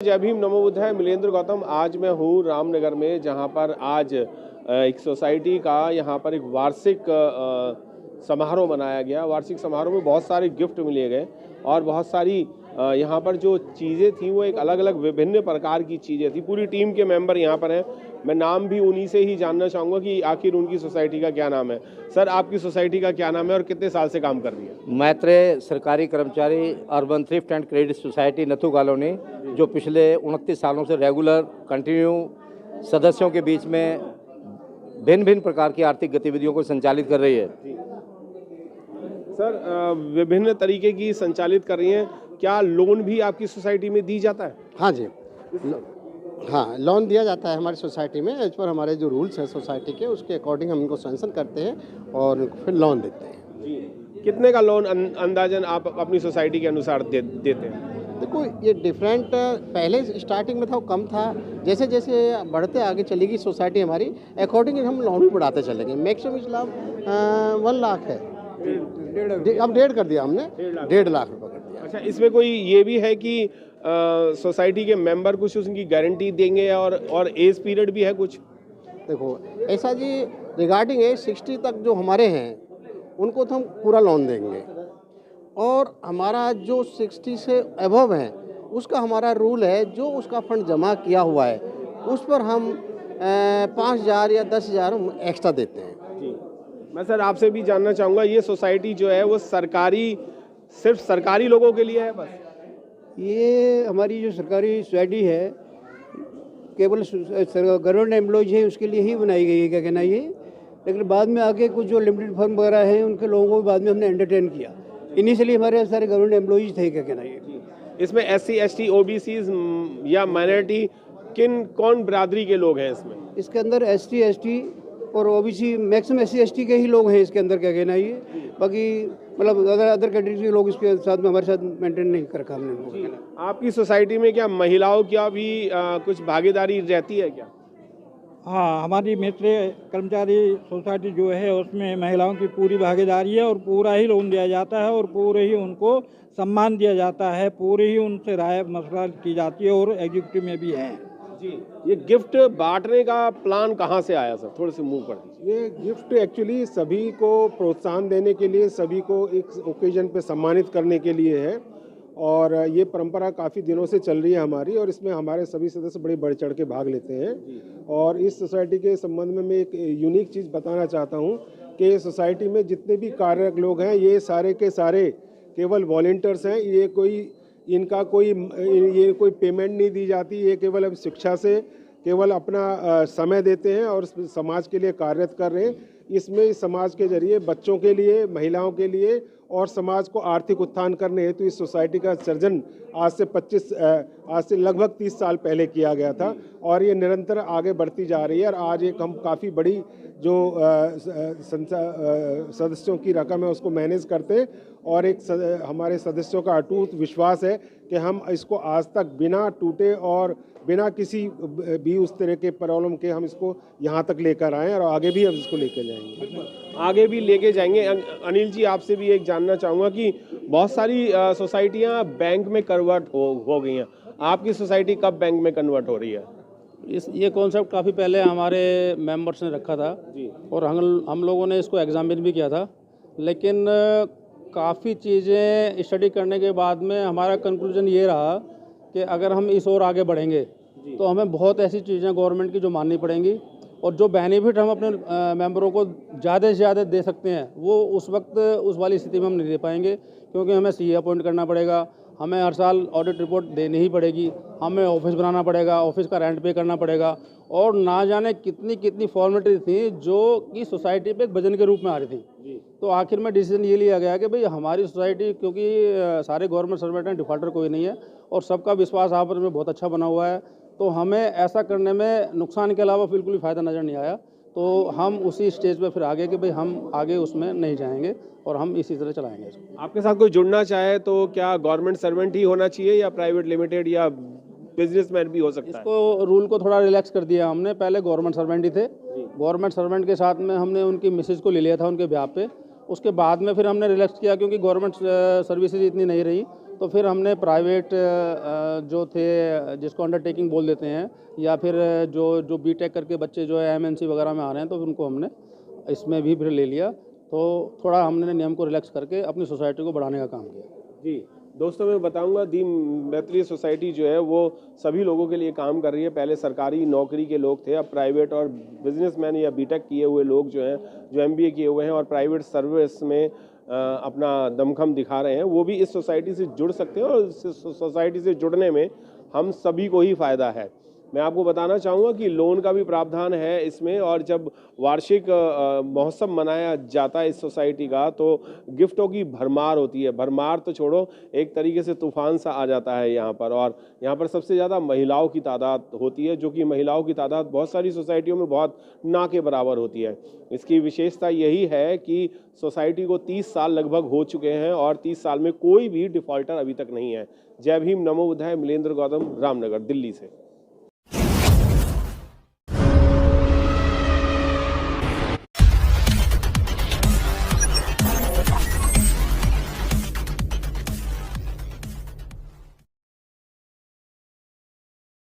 जय भीम नमो बुद्धाय। मिलेंद्र गौतम। आज मैं हूँ रामनगर में, जहाँ पर आज एक सोसाइटी का यहाँ पर एक वार्षिक समारोह मनाया गया। वार्षिक समारोह में बहुत सारे गिफ्ट मिले गए और बहुत सारी यहाँ पर जो चीज़ें थी वो एक अलग अलग विभिन्न प्रकार की चीज़ें थी। पूरी टीम के मेंबर यहाँ पर हैं। मैं नाम भी उन्हीं से ही जानना चाहूँगा कि आखिर उनकी सोसाइटी का क्या नाम है। सर, आपकी सोसाइटी का क्या नाम है और कितने साल से काम कर रही है? मैत्रेय सरकारी कर्मचारी urban thrift and credit society Nathu colony, जो पिछले 29 सालों से रेगुलर कंटिन्यू सदस्यों के बीच में भिन्न भिन्न प्रकार की आर्थिक गतिविधियों को संचालित कर रही है। सर, विभिन्न तरीके की संचालित कर रही हैं। क्या लोन भी आपकी सोसाइटी में दी जाता है? हाँ जी, हाँ, लोन दिया जाता है हमारी सोसाइटी में। एज पर हमारे जो रूल्स हैं सोसाइटी के, उसके अकॉर्डिंग हम इनको सैंक्शन करते हैं और फिर लोन देते हैं। जी, कितने का लोन अंदाजन आप अपनी सोसाइटी के अनुसार देते हैं? देखो, ये डिफरेंट पहले स्टार्टिंग में था, वो कम था। जैसे जैसे बढ़ते आगे चलेगी सोसाइटी हमारी, अकॉर्डिंग हम लोन भी बढ़ाते चलेंगे। मैक्सिमम इस्लाम 1 लाख है, अब 1.5 कर दिया हमने, 1.5 लाख रुपये कर दिया। अच्छा, इसमें कोई ये भी है कि सोसाइटी के मेंबर कुछ उसकी गारंटी देंगे और एज पीरियड भी है कुछ? देखो, ऐसा जी, रिगार्डिंग एज 60 तक जो हमारे हैं उनको तो हम पूरा लोन देंगे, और हमारा जो 60 से अबव है उसका हमारा रूल है, जो उसका फंड जमा किया हुआ है उस पर हम 5,000 या 10,000 एक्स्ट्रा देते हैं। जी, मैं सर आपसे भी जानना चाहूँगा, ये सोसाइटी जो है वो सिर्फ सरकारी लोगों के लिए है बस? ये हमारी जो सरकारी सोसाइटी है केवल गवर्नमेंट एम्प्लॉयज हैं उसके लिए ही बनाई गई है, क्या कहना ये। लेकिन बाद में आके कुछ जो लिमिटेड फर्म वगैरह हैं उनके लोगों को भी बाद में हमने एंटरटेन किया। इनिशियली हमारे सारे गवर्नमेंट एम्प्लॉयज थे, क्या कहना ये। इसमें SC ST OBCs या माइनॉरिटी कौन बिरादरी के लोग हैं इसमें? इसके अंदर ST ST और OBC, मैक्सिमम SC ST के ही लोग हैं इसके अंदर, क्या कहना ये। बाकी मतलब अदर कैटेगरी के लोग इसके साथ में हमारे साथ मेंटेन नहीं कर रखा हमने। आपकी सोसाइटी में क्या महिलाओं की भी कुछ भागीदारी रहती है क्या? हाँ, हमारी मैत्रेय कर्मचारी सोसाइटी जो है उसमें महिलाओं की पूरी भागीदारी है और पूरा ही लोन दिया जाता है और पूरे ही उनको सम्मान दिया जाता है, पूरी ही उनसे राय मशवरा की जाती है और एग्जीक्यूटिव में भी हैं। जी, ये गिफ्ट बांटने का प्लान कहाँ से आया सर? थोड़े से मूव कर दीजिए। ये गिफ्ट एक्चुअली सभी को प्रोत्साहन देने के लिए, सभी को एक ओकेजन पे सम्मानित करने के लिए है, और ये परंपरा काफ़ी दिनों से चल रही है हमारी, और इसमें हमारे सभी सदस्य बड़े बढ़ चढ़ के भाग लेते हैं। और इस सोसाइटी के संबंध में मैं एक यूनिक चीज़ बताना चाहता हूँ कि सोसाइटी में जितने भी कार्यरत लोग हैं ये सारे के सारे केवल वॉलंटियर्स हैं। ये कोई पेमेंट नहीं दी जाती, ये केवल अब शिक्षा से केवल अपना समय देते हैं और समाज के लिए कार्यरत कर रहे हैं। इसमें समाज के जरिए बच्चों के लिए, महिलाओं के लिए और समाज को आर्थिक उत्थान करने हेतु इस सोसाइटी का सृजन आज से लगभग 30 साल पहले किया गया था, और ये निरंतर आगे बढ़ती जा रही है। और आज एक हम काफ़ी बड़ी जो सदस्यों की रकम है उसको मैनेज करते हैं, और एक हमारे सदस्यों का अटूट विश्वास है कि हम इसको आज तक बिना टूटे और बिना किसी भी उस तरह के प्रॉब्लम के हम इसको यहाँ तक लेकर आए, और आगे भी हम इसको लेकर जाएंगे। अनिल जी, आपसे भी एक जानना चाहूँगा कि बहुत सारी सोसाइटियाँ बैंक में कन्वर्ट हो गई हैं, आपकी सोसाइटी कब बैंक में कन्वर्ट हो रही है? ये कॉन्सेप्ट काफ़ी पहले हमारे मेंबर्स ने रखा था जी, और हम लोगों ने इसको एग्जामिन भी किया था, लेकिन काफ़ी चीज़ें स्टडी करने के बाद में हमारा कंक्लूजन ये रहा कि अगर हम इस ओर आगे बढ़ेंगे तो हमें बहुत ऐसी चीज़ें गवर्नमेंट की जो माननी पड़ेंगी, और जो बेनिफिट हम अपने मेंबरों को ज़्यादा से ज़्यादा दे सकते हैं वो उस वक्त उस वाली स्थिति में हम नहीं दे पाएंगे, क्योंकि हमें CA अपॉइंट करना पड़ेगा, हमें हर साल ऑडिट रिपोर्ट देनी ही पड़ेगी, हमें ऑफिस बनाना पड़ेगा, ऑफिस का रेंट पे करना पड़ेगा, और ना जाने कितनी फॉर्मेलिटी थी जो कि सोसाइटी पे एक वजन के रूप में आ रही थी। तो आखिर में डिसीजन ये लिया गया कि भाई हमारी सोसाइटी, क्योंकि सारे गवर्नमेंट सर्वेंट हैं, डिफॉल्टर कोई नहीं है और सबका विश्वास आपस में बहुत अच्छा बना हुआ है, तो हमें ऐसा करने में नुकसान के अलावा बिल्कुल भी फ़ायदा नज़र नहीं आया। तो हम उसी स्टेज पे फिर आगे कि भाई हम आगे उसमें नहीं जाएंगे और हम इसी तरह चलाएंगे इसको। आपके साथ कोई जुड़ना चाहे तो क्या गवर्नमेंट सर्वेंट ही होना चाहिए या प्राइवेट लिमिटेड या बिजनेसमैन भी हो सकता है? इसको रूल को थोड़ा रिलैक्स कर दिया हमने। पहले गवर्नमेंट सर्वेंट ही थे, गवर्नमेंट सर्वेंट के साथ में हमने उनकी मिसेज को ले लिया था उनके ब्याह पे, उसके बाद में फिर हमने रिलैक्स किया क्योंकि गवर्नमेंट सर्विसेज इतनी नहीं रही, तो फिर हमने प्राइवेट जो थे जिसको अंडरटेकिंग बोल देते हैं, या फिर जो बीटेक करके बच्चे जो है एमएनसी वगैरह में आ रहे हैं, तो उनको हमने इसमें भी फिर ले लिया। तो थोड़ा हमने नियम को रिलैक्स करके अपनी सोसाइटी को बढ़ाने का काम किया। जी दोस्तों, मैं बताऊंगा दी मैत्री सोसाइटी जो है वो सभी लोगों के लिए काम कर रही है। पहले सरकारी नौकरी के लोग थे, अब प्राइवेट और बिजनेसमैन या बीटेक किए हुए लोग जो हैं, जो एमबीए किए हुए हैं और प्राइवेट सर्विस में अपना दमखम दिखा रहे हैं, वो भी इस सोसाइटी से जुड़ सकते हैं। और इस सोसाइटी से जुड़ने में हम सभी को ही फ़ायदा है। मैं आपको बताना चाहूँगा कि लोन का भी प्रावधान है इसमें, और जब वार्षिक महोत्सव मनाया जाता है इस सोसाइटी का, तो गिफ्टों की भरमार होती है। भरमार तो छोड़ो, एक तरीके से तूफान सा आ जाता है यहाँ पर। और यहाँ पर सबसे ज़्यादा महिलाओं की तादाद होती है, जो कि महिलाओं की तादाद बहुत सारी सोसाइटियों में बहुत ना के बराबर होती है। इसकी विशेषता यही है कि सोसाइटी को 30 साल लगभग हो चुके हैं और 30 साल में कोई भी डिफ़ॉल्टर अभी तक नहीं है। जय भीम, नमो बुद्धाय। मिलेंद्र गौतम, रामनगर, दिल्ली से।